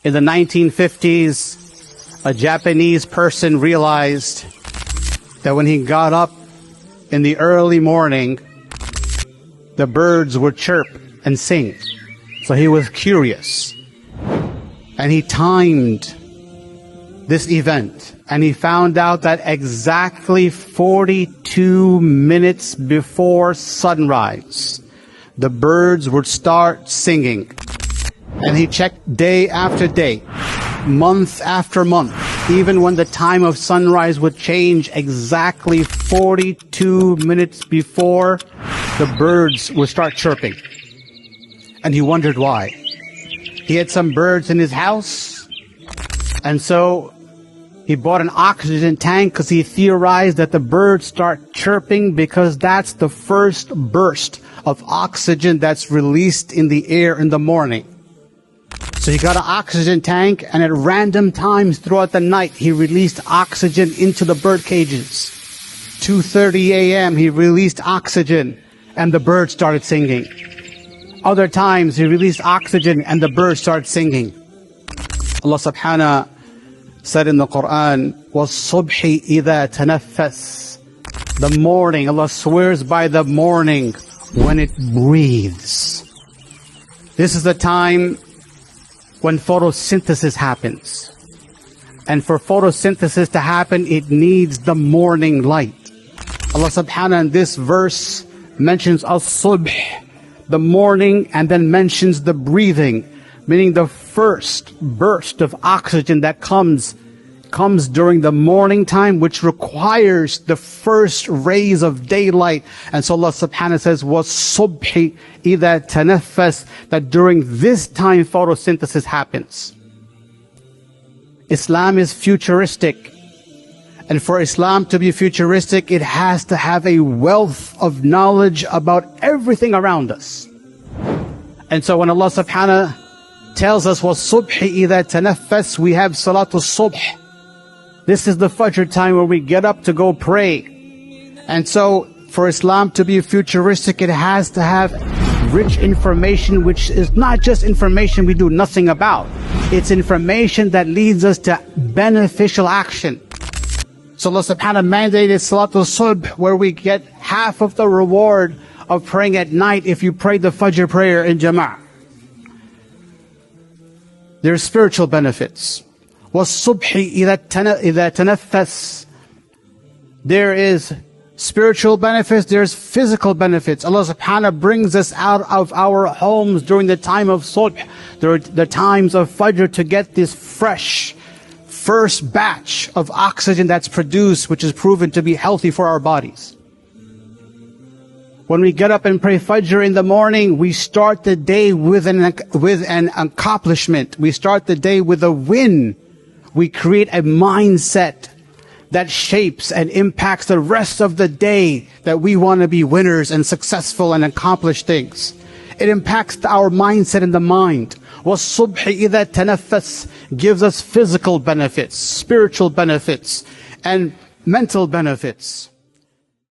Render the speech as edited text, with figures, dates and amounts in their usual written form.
In the 1950s, a Japanese person realized that when he got up in the early morning, the birds would chirp and sing. So he was curious. And he timed this event. And he found out that exactly 42 minutes before sunrise, the birds would start singing. And he checked day after day, month after month, even when the time of sunrise would change, exactly 42 minutes before, the birds would start chirping. And he wondered why. He had some birds in his house, and so he bought an oxygen tank because he theorized that the birds start chirping because that's the first burst of oxygen that's released in the air in the morning. So he got an oxygen tank, and at random times throughout the night, he released oxygen into the bird cages. 2:30 a.m., he released oxygen, and the birds started singing. Other times, he released oxygen, and the birds started singing. Allah subhanahu said in the Quran, وَالصُّبْحِ إِذَا تَنَفَّسْ. The morning, Allah swears by the morning when it breathes. This is the time when photosynthesis happens. And for photosynthesis to happen, it needs the morning light. Allah subhanahu in this verse mentions as-subh, the morning, and then mentions the breathing, meaning the first burst of oxygen that comes during the morning time, which requires the first rays of daylight. And so Allah subhanahu says, وَالصُّبْحِ إِذَا تَنَفَّسْ, that during this time photosynthesis happens. Islam is futuristic. And for Islam to be futuristic, it has to have a wealth of knowledge about everything around us. And so when Allah subhanahu tells us, وَالصُّبْحِ إِذَا تَنَفَّسْ, we have Salatul Subh. This is the Fajr time where we get up to go pray. And so, for Islam to be futuristic, it has to have rich information, which is not just information we do nothing about. It's information that leads us to beneficial action. So Allah subhanahu mandated Salatul Subh, where we get half of the reward of praying at night if you pray the Fajr prayer in Jama'ah. There are spiritual benefits. وَالصُّبْحِ إِذَا تَنَفَّسْ. There is spiritual benefits, there's physical benefits. Allah subhanahu brings us out of our homes during the time of Subh, the times of Fajr, to get this fresh first batch of oxygen that's produced, which is proven to be healthy for our bodies. When we get up and pray Fajr in the morning, we start the day with an accomplishment. We start the day with a win. We create a mindset that shapes and impacts the rest of the day, that we want to be winners and successful and accomplish things. It impacts our mindset in the mind. وَالصُّبْحِ إِذَا تَنَفَّسْ gives us physical benefits, spiritual benefits, and mental benefits.